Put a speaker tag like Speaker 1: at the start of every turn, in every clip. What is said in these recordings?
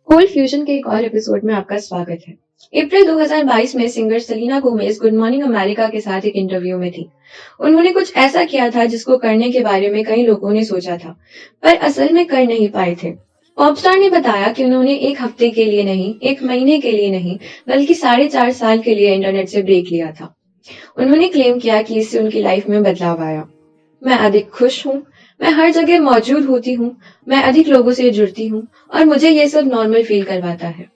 Speaker 1: Cold fusion के एक और एपिसोड में आपका स्वागत है। अप्रैल 2022 में singer Selina Gomez good morning America के साथ एक इंटरव्यू में थी। उन्होंने कुछ ऐसा किया था जिसको करने के बारे में कई लोगों ने सोचा था, पर असल में कर नहीं पाए थे। पॉपस्टार ने बताया कि उन्होंने एक हफ्ते के लिए नहीं, एक महीने के लिए नहीं, बल्कि 4.5 साल के लिए इंटरनेट से ब्रेक लिया था। उन्होंने क्लेम किया कि इससे उनकी लाइफ में बदलाव आया। मैं अधिक खुश हूँ, मैं हर जगह मौजूद होती हूँ, मैं अधिक लोगों से जुड़ती हूँ और मुझे ये सब नॉर्मल फील करवाता है।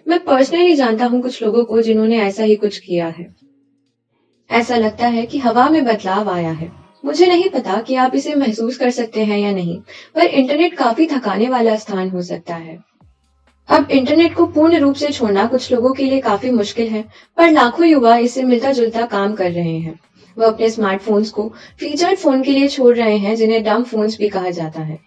Speaker 1: मैं पर्सनली जानता हूँ कुछ लोगों को जिन्होंने ऐसा ही कुछ किया है। ऐसा लगता है कि हवा में बदलाव आया है। मुझे नहीं पता कि आप इसे महसूस कर सकते हैं या नहीं, पर इंटरनेट काफी थकाने वाला स्थान हो सकता है। अब इंटरनेट को पूर्ण रूप से छोड़ना कुछ लोगों के लिए काफी मुश्किल है, पर लाखों युवा इससे मिलता जुलता काम कर रहे हैं। वो अपने स्मार्टफोन्स को फीचर्ड फोन के लिए छोड़ रहे हैं, जिन्हें डम फोन्स भी कहा जाता है।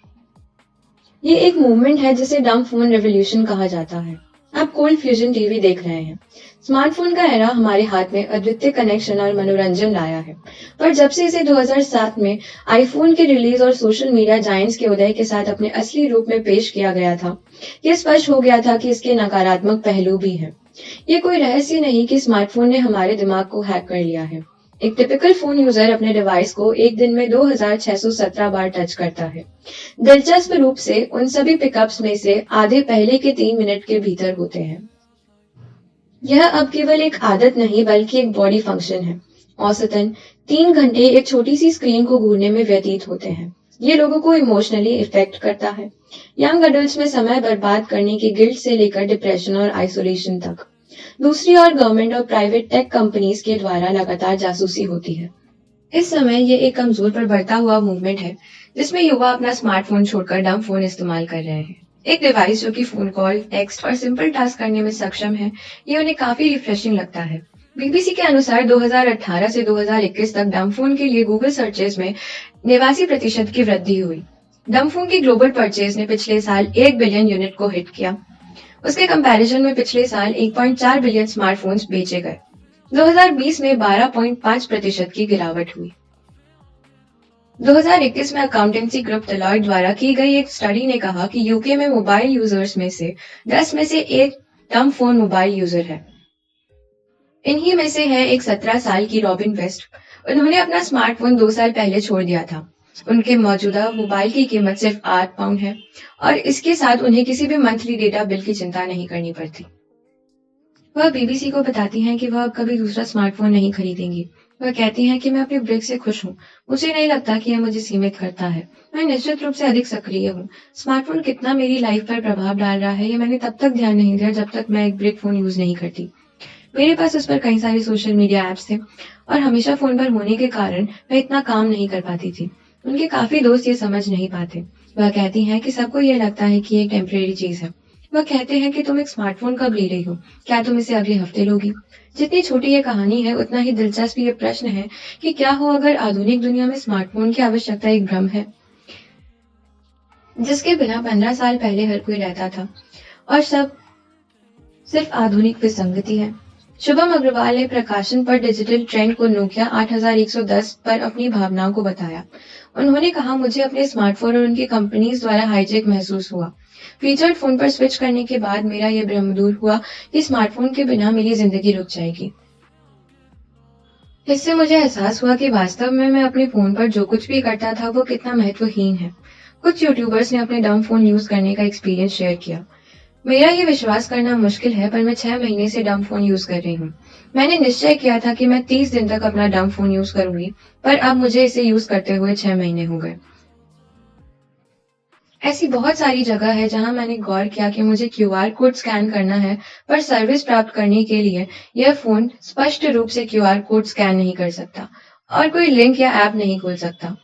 Speaker 1: ये एक मूवमेंट है जिसे डम फोन रेवोल्यूशन कहा जाता है। आप कोल्ड फ्यूजन टीवी देख रहे हैं। स्मार्टफोन का एरा हमारे हाथ में अद्वितीय कनेक्शन और मनोरंजन लाया है। पर जब से इसे 2007 में आईफोन के रिलीज और सोशल मीडिया जायंट्स के उदय के साथ अपने असली रूप में पेश किया गया था, ये स्पष्ट हो गया था कि इसके नकारात्मक पहलू भी हैं। ये कोई रहस्य नहीं कि स्मार्टफोन ने हमारे दिमाग को हैक कर लिया है। एक टिपिकल फोन यूजर अपने डिवाइस को एक दिन में 2617 बार टच करता है। दिलचस्प रूप से उन सभी पिकअप्स में से आधे पहले के 3 मिनट के भीतर होते हैं। यह अब केवल एक आदत नहीं बल्कि एक बॉडी फंक्शन है। औसतन 3 घंटे एक छोटी सी स्क्रीन को घूरने में व्यतीत होते हैं। ये लोगों को इमोशनली इफेक्ट करता है। यंग अडल्ट्स में समय बर्बाद करने की गिल्ट से लेकर डिप्रेशन और आइसोलेशन तक। दूसरी ओर गवर्नमेंट और प्राइवेट टेक कंपनीज के द्वारा लगातार जासूसी होती है। इस समय ये एक कमजोर पर बढ़ता हुआ मूवमेंट है, जिसमें युवा अपना स्मार्टफोन छोड़कर डम फोन इस्तेमाल कर रहे हैं। एक डिवाइस जो कि फोन कॉल, टेक्स्ट और सिंपल टास्क करने में सक्षम है, ये उन्हें काफी रिफ्रेशिंग लगता है। बीबीसी के अनुसार 2018 से 2021 तक डम फोन के लिए गूगल सर्चेज में 89% की वृद्धि हुई। डम फोन की ग्लोबल परचेज ने पिछले साल 1 बिलियन यूनिट को हिट किया। उसके कंपैरिजन में पिछले साल 1.4 बिलियन स्मार्टफोन्स बेचे गए। 2020 में 12.5% की गिरावट हुई। 2021 में अकाउंटेंसी ग्रुप डेलॉयट द्वारा की गई एक स्टडी ने कहा कि यूके में मोबाइल यूजर्स में से 10 में से एक डम फोन मोबाइल यूजर है। इन्हीं में से है एक 17 साल की रॉबिन वेस्ट। उन्होंने अपना स्मार्टफोन 2 साल पहले छोड़ दिया था। उनके मौजूदा मोबाइल की कीमत सिर्फ 8 पाउंड है और इसके साथ उन्हें किसी भी मंथली डेटा बिल की चिंता नहीं करनी पड़ती। वह बीबीसी को बताती हैं कि वह अब कभी दूसरा स्मार्टफोन नहीं खरीदेंगी। वह कहती हैं कि मैं अपने ब्रेक से खुश हूँ। मुझे नहीं लगता कि यह मुझे सीमित करता है। मैं निश्चित रूप से अधिक सक्रिय हूँ। स्मार्टफोन कितना मेरी लाइफ पर प्रभाव डाल रहा है, ये मैंने तब तक ध्यान नहीं दिया जब तक मैं एक ब्रेक फोन यूज नहीं करती। मेरे पास उस पर कई सारे सोशल मीडिया ऐप्स थे और हमेशा फोन पर होने के कारण मैं इतना काम नहीं कर पाती थी। उनके काफी दोस्त ये समझ नहीं पाते। वह कहती हैं कि सबको ये लगता है कि ये एक टेम्परेरी चीज है। वह कहते हैं कि तुम एक स्मार्टफोन कब ले रही हो? क्या तुम इसे अगले हफ्ते लोगी? जितनी छोटी ये कहानी है, उतना ही दिलचस्प ये प्रश्न है कि क्या हो अगर आधुनिक दुनिया में स्मार्टफोन की आवश्यकता एक भ्रम है, जिसके बिना 15 साल पहले हर कोई रहता था और सब सिर्फ आधुनिक विसंगति है। शुभम अग्रवाल ने प्रकाशन पर डिजिटल ट्रेंड को नोकिया 8110 पर अपनी भावनाओं को बताया। उन्होंने कहा, मुझे अपने स्मार्टफोन और उनकी कंपनीज द्वारा हाईजेक महसूस हुआ। फीचर्ड फोन पर स्विच करने के बाद मेरा यह भ्रम दूर हुआ कि स्मार्टफोन के बिना मेरी जिंदगी रुक जाएगी। इससे मुझे एहसास हुआ कि वास्तव में मैं अपने फोन पर जो कुछ भी करता था वो कितना महत्वहीन है। कुछ यूट्यूबर्स ने अपने डम फोन यूज करने का एक्सपीरियंस शेयर किया। मेरा ये विश्वास करना मुश्किल है, पर मैं 6 महीने से डम फोन यूज कर रही हूँ। मैंने निश्चय किया था कि मैं 30 दिन तक अपना डम फोन यूज करूंगी, पर अब मुझे इसे यूज करते हुए 6 महीने हो गए। ऐसी बहुत सारी जगह है जहां मैंने गौर किया कि मुझे क्यूआर कोड स्कैन करना है, पर सर्विस प्राप्त करने के लिए यह फोन स्पष्ट रूप से क्यूआर कोड स्कैन नहीं कर सकता और कोई लिंक या ऐप नहीं खोल सकता।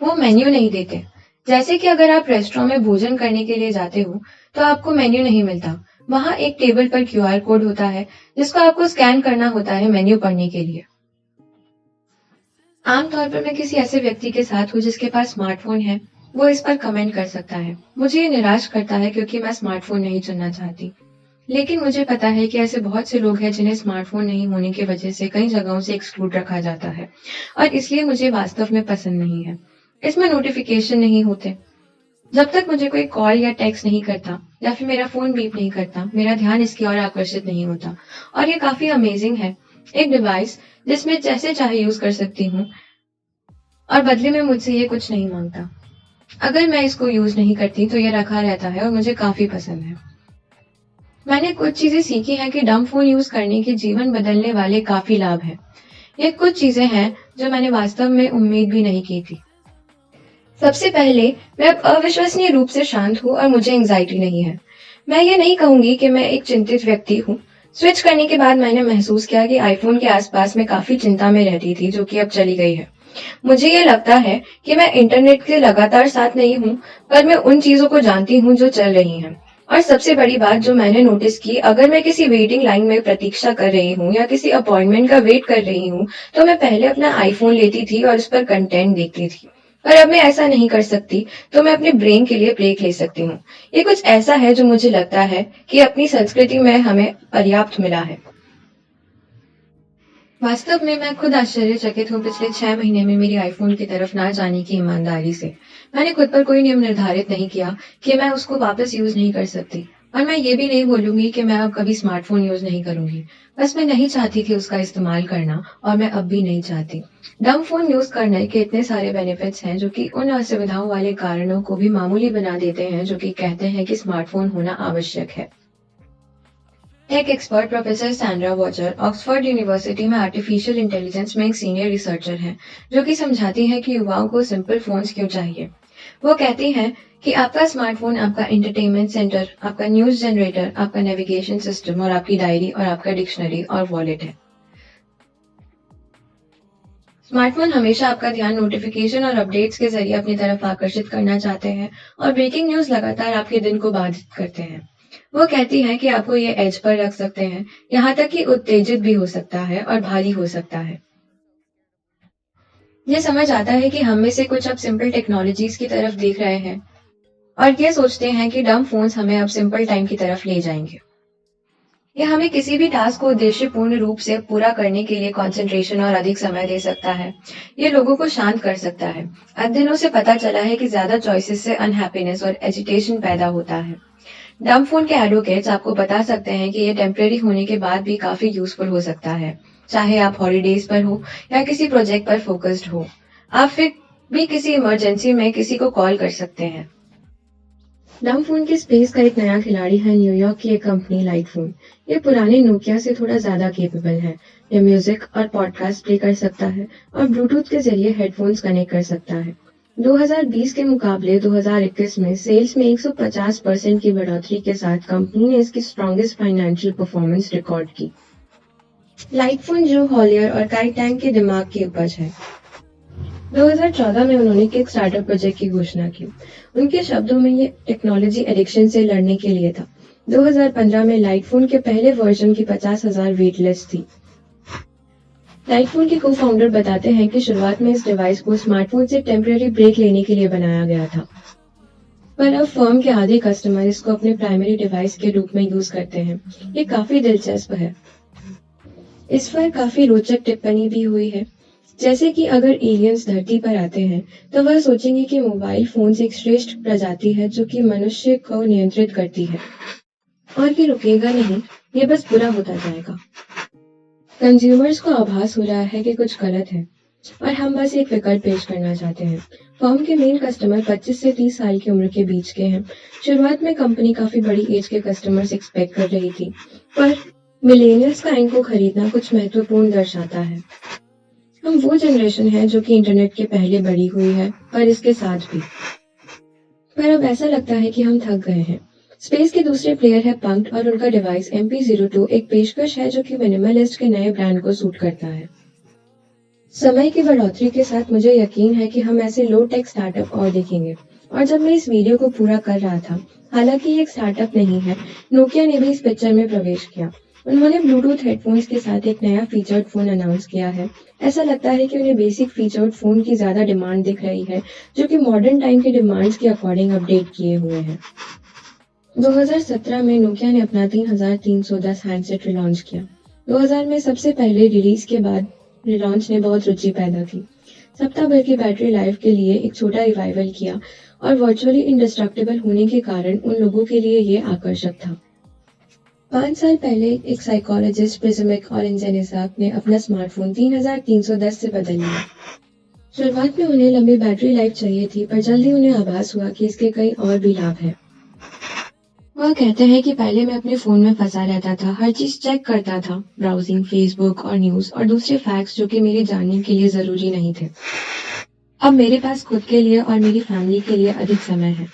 Speaker 1: वो मेन्यू नहीं देते। जैसे कि अगर आप रेस्टोरेंट में भोजन करने के लिए जाते हो, तो आपको मेन्यू नहीं मिलता। वहां एक टेबल पर क्यूआर कोड होता है, जिसको आपको स्कैन करना होता है मेन्यू पढ़ने के लिए। आमतौर पर मैं किसी ऐसे व्यक्ति के साथ हूँ जिसके पास स्मार्टफोन है, वो इस पर कमेंट कर सकता है। मुझे ये निराश करता है क्योंकि मैं स्मार्टफोन नहीं चुनना चाहती। लेकिन मुझे पता है कि ऐसे बहुत से लोग हैं जिन्हें स्मार्टफोन नहीं होने की वजह से कई जगहों से एक्सक्लूड रखा जाता है और इसलिए मुझे वास्तव में पसंद नहीं है। इसमें नोटिफिकेशन नहीं होते, जब तक मुझे कोई कॉल या टेक्स्ट नहीं करता या फिर मेरा फ़ोन बीप नहीं करता, मेरा ध्यान इसकी ओर आकर्षित नहीं होता। और ये काफ़ी अमेज़िंग है। एक डिवाइस जिसमें जैसे चाहे यूज़ कर सकती हूँ और बदले में मुझसे ये कुछ नहीं माँगता। अगर मैं इसको यूज़ नहीं करती तो ये रखा रहता है और मुझे काफ़ी पसंद है। मैंने कुछ चीज़ें सीखी हैं कि डंब फ़ोन यूज़ करने के जीवन बदलने वाले काफ़ी लाभ हैं। ये कुछ चीज़ें हैं जो मैंने वास्तव में उम्मीद भी नहीं की थी। सबसे पहले, मैं अब अविश्वसनीय रूप से शांत हूँ और मुझे एंग्जाइटी नहीं है। मैं ये नहीं कहूँगी कि मैं एक चिंतित व्यक्ति हूँ। स्विच करने के बाद मैंने महसूस किया कि आईफ़ोन के आसपास मैं काफ़ी चिंता में रहती थी, जो कि अब चली गई है। मुझे ये लगता है कि मैं इंटरनेट के लगातार साथ नहीं हूँ, पर मैं उन चीज़ों को जानती हूँ जो चल रही हैं। और सबसे बड़ी बात जो मैंने नोटिस की, अगर मैं किसी वेटिंग लाइन में प्रतीक्षा कर रही हूँ या किसी अपॉइंटमेंट का वेट कर रही हूँ, तो मैं पहले अपना आईफ़ोन लेती थी और उस पर कंटेंट देखती थी। पर अब मैं ऐसा नहीं कर सकती, तो मैं अपने ब्रेन के लिए ब्रेक ले सकती हूँ। ये कुछ ऐसा है जो मुझे लगता है कि अपनी संस्कृति में हमें पर्याप्त मिला है। वास्तव में मैं खुद आश्चर्यचकित हूँ पिछले 6 महीने में मेरी आईफ़ोन की तरफ ना जाने की ईमानदारी से। मैंने खुद पर कोई नियम निर्धारित नहीं किया कि मैं उसको वापस यूज़ नहीं कर सकती। और मैं ये भी नहीं बोलूँगी कि मैं अब कभी स्मार्टफ़ोन यूज़ नहीं करूँगी। बस मैं नहीं चाहती थी उसका इस्तेमाल करना और मैं अब भी नहीं चाहती। डंब फ़ोन यूज़ करने के इतने सारे बेनिफिट्स हैं जो कि उन असुविधाओं वाले कारणों को भी मामूली बना देते हैं जो कि कहते हैं कि स्मार्टफ़ोन होना आवश्यक है। Tech expert professor Sandra Wachter Oxford University में आर्टिफिशियल इंटेलिजेंस में एक सीनियर रिसर्चर हैं, जो कि समझाती हैं कि युवाओं को सिंपल फोन्स क्यों चाहिए। वो कहती हैं कि आपका स्मार्टफोन आपका एंटरटेनमेंट सेंटर, आपका न्यूज़ जनरेटर, आपका नेविगेशन सिस्टम और आपकी डायरी और आपका डिक्शनरी और वॉलेट है। स्मार्टफोन हमेशा आपका ध्यान नोटिफिकेशन और अपडेट्स के जरिए अपनी तरफ आकर्षित करना चाहते हैं और ब्रेकिंग न्यूज़ लगातार आपके दिन को बाधित करते हैं। वो कहती हैं कि आपको ये एज पर रख सकते हैं, यहाँ तक कि उत्तेजित भी हो सकता है और भारी हो सकता है। ये समझ आता है कि हम में से कुछ अब सिंपल टेक्नोलॉजीज की तरफ देख रहे हैं और ये सोचते हैं कि डम फोन्स हमें अब सिंपल टाइम की तरफ ले जाएंगे। यह हमें किसी भी टास्क को उद्देश्यपूर्ण रूप से पूरा करने के लिए कंसंट्रेशन और अधिक समय दे सकता है। ये लोगों को शांत कर सकता है। अध्ययनों से पता चला है कि ज्यादा चॉइसेस से अनहैप्पीनेस और एजिटेशन पैदा होता है। डंब फोन के एडवोकेट्स आपको बता सकते हैं कि ये टेम्परेरी होने के बाद भी काफी यूजफुल हो सकता है, चाहे आप हॉलीडेज पर हो या किसी प्रोजेक्ट पर फोकस्ड हो। आप फिर भी किसी इमरजेंसी में किसी को कॉल कर सकते हैं। डंब फोन के स्पेस का एक नया खिलाड़ी है न्यूयॉर्क की एक कंपनी लाइट फोन। ये पुराने नोकिया से थोड़ा ज्यादा केपेबल है। ये म्यूजिक और पॉडकास्ट प्ले कर सकता है और ब्लूटूथ के जरिए हेडफोन्स कनेक्ट कर सकता है। 2020 के मुकाबले 2021 में सेल्स में 150% की बढ़ोतरी के साथ कंपनी ने इसकी स्ट्रॉन्गेस्ट फाइनेंशियल परफॉर्मेंस रिकॉर्ड की। लाइट फोन जो हॉलियर और काई टैंग के दिमाग की उपज है। 2014 में उन्होंने किक स्टार्टर प्रोजेक्ट की घोषणा की। उनके शब्दों में ये टेक्नोलॉजी एडिक्शन से लड़ने के लिए था। 2015 में लाइट फोन के पहले वर्जन की 50,000 वेट लिस्ट थी। लाइट फोन के को-फाउंडर बताते हैं कि शुरुआत में इस डिवाइस को स्मार्टफोन से टेम्परेरी ब्रेक लेने के लिए बनाया गया था, पर अब फर्म के आधे कस्टमर इसको अपने प्राइमरी डिवाइस के रूप में यूज करते हैं। ये काफी दिलचस्प है। इस पर काफी रोचक टिप्पणी भी हुई है, जैसे कि अगर एलियंस धरती पर आते हैं तो वह सोचेंगे कि मोबाइल फोन एक श्रेष्ठ प्रजाति है जो कि मनुष्य को नियंत्रित करती है और ये रुकेगा नहीं, ये बस बुरा होता जाएगा। कंज्यूमर्स को आभास हो रहा है कि कुछ गलत है और हम बस एक विकल्प पेश करना चाहते हैं। फर्म के मेन कस्टमर 25 से 30 साल की उम्र के बीच के हैं। शुरुआत में कंपनी काफी बड़ी एज के कस्टमर्स एक्सपेक्ट कर रही थी, पर मिलेनियल्स का इनको खरीदना कुछ महत्वपूर्ण दर्शाता है। हम वो जनरेशन है जो कि इंटरनेट के पहले बड़ी हुई है, पर इसके साथ भी। पर अब ऐसा लगता है कि हम थक गए हैं। स्पेस के दूसरे प्लेयर है पंक्ट और उनका डिवाइस MP02 एक पेशकश है जो कि मिनिमलिस्ट के नए ब्रांड को सूट करता है। समय की बढ़ोतरी के साथ मुझे यकीन है कि हम ऐसे लो टेक स्टार्टअप और देखेंगे। और जब मैं इस वीडियो को पूरा कर रहा था, हालांकि ये एक स्टार्टअप नहीं है, नोकिया ने भी इस पिक्चर में प्रवेश किया। उन्होंने ब्लूटूथ हेडफोन्स के साथ एक नया फीचर्ड फोन अनाउंस किया है। ऐसा लगता है कि उन्हें बेसिक फीचर्ड फोन की ज्यादा डिमांड दिख रही है, जो कि मॉडर्न टाइम के डिमांड्स के अकॉर्डिंग अपडेट किए हुए हैं। 2017 में नोकिया ने अपना 3310 हैंडसेट रिलॉन्च किया। 2000 में सबसे पहले रिलीज के बाद रिलॉन्च ने बहुत रुचि पैदा की। सप्ताह भर की बैटरी लाइफ के लिए एक छोटा रिवाइवल किया और वर्चुअली इंडिस्ट्रक्टिबल होने के कारण उन लोगों के लिए ये आकर्षक था। 5 साल पहले एक साइकोलॉजिस्ट प्रिज्मिक और इंजेनिसाक ने अपना स्मार्टफोन 3310 से बदल लिया। शुरुआत में उन्हें लंबी बैटरी लाइफ चाहिए थी, पर जल्दी उन्हें आभास हुआ कि इसके कई और भी लाभ हैं। वह कहते हैं कि पहले मैं अपने फ़ोन में फंसा रहता था, हर चीज़ चेक करता था, ब्राउजिंग, फेसबुक और न्यूज़ और दूसरे फैक्ट्स जो कि मेरे जानने के लिए ज़रूरी नहीं थे। अब मेरे पास खुद के लिए और मेरी फैमिली के लिए अधिक समय है।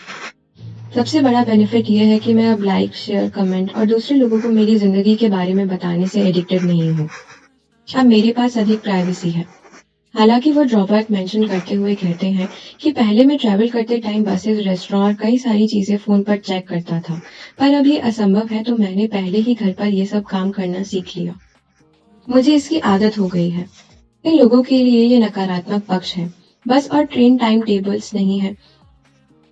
Speaker 1: सबसे बड़ा बेनिफिट ये है कि मैं अब लाइक, शेयर, कमेंट और दूसरे लोगों को मेरी ज़िंदगी के बारे में बताने से एडिक्टेड नहीं हूँ। अब मेरे पास अधिक प्राइवेसी है। हालांकि वो ड्रॉबैक मेंशन करते हुए कहते हैं कि पहले मैं ट्रैवल करते टाइम बसेस, रेस्टोरेंट और कई सारी चीजें फोन पर चेक करता था, पर अब ये असंभव है, तो मैंने पहले ही घर पर ये सब काम करना सीख लिया। मुझे इसकी आदत हो गई है। इन लोगों के लिए ये नकारात्मक पक्ष है। बस और ट्रेन टाइम टेबल्स नहीं है,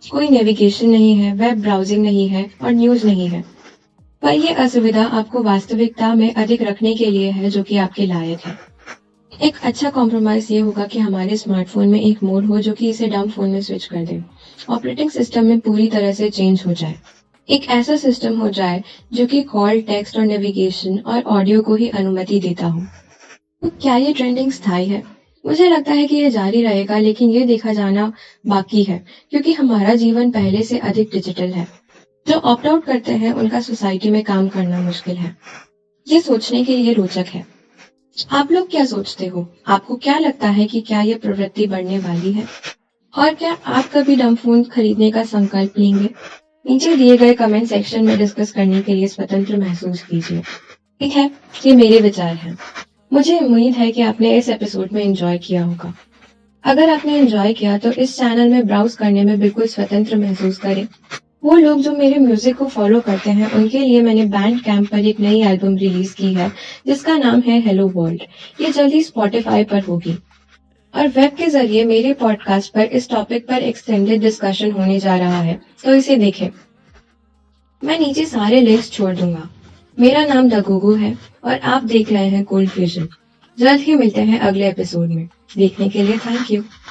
Speaker 1: कोई नेविगेशन नहीं है, वेब ब्राउजिंग नहीं है और न्यूज नहीं है। पर यह असुविधा आपको वास्तविकता में अधिक रखने के लिए है जो कि आपके लायक है। एक अच्छा कॉम्प्रोमाइज ये होगा कि हमारे स्मार्टफोन में एक मोड हो जो कि इसे डंब फोन में स्विच कर दे, ऑपरेटिंग सिस्टम में पूरी तरह से चेंज हो जाए। एक ऐसा सिस्टम हो जाए जो कि कॉल, टेक्स्ट और नेविगेशन और ऑडियो को ही अनुमति देता हो। तो क्या ये ट्रेंडिंग स्थायी है? मुझे लगता है कि ये जारी रहेगा, लेकिन ये देखा जाना बाकी है, क्योंकि हमारा जीवन पहले से अधिक डिजिटल है। जो ऑप्ट आउट करते हैं उनका सोसाइटी में काम करना मुश्किल है। ये सोचने के लिए रोचक है। आप लोग क्या सोचते हो? आपको क्या लगता है कि क्या ये प्रवृत्ति बढ़ने वाली है? और क्या आप कभी डंब फोन खरीदने का संकल्प लेंगे? नीचे दिए गए कमेंट सेक्शन में डिस्कस करने के लिए स्वतंत्र महसूस कीजिए। ठीक है, ये मेरे विचार हैं। मुझे उम्मीद है कि आपने इस एपिसोड में एंजॉय किया होगा। अगर आपने एंजॉय किया तो इस चैनल में ब्राउज करने में बिल्कुल स्वतंत्र महसूस करें। वो लोग जो मेरे म्यूजिक को फॉलो करते हैं, उनके लिए मैंने बैंड कैंप पर एक नई एल्बम रिलीज की है जिसका नाम है हेलो वर्ल्ड। ये जल्दी स्पॉटिफाई पर होगी और वेब के जरिए मेरे पॉडकास्ट पर इस टॉपिक पर एक्सटेंडेड डिस्कशन होने जा रहा है, तो इसे देखें। मैं नीचे सारे लिंक्स छोड़ दूंगा। मेरा नाम दगोगो है और आप देख रहे हैं कोल्ड फ्यूजन। जल्द ही मिलते हैं अगले एपिसोड में। देखने के लिए थैंक यू।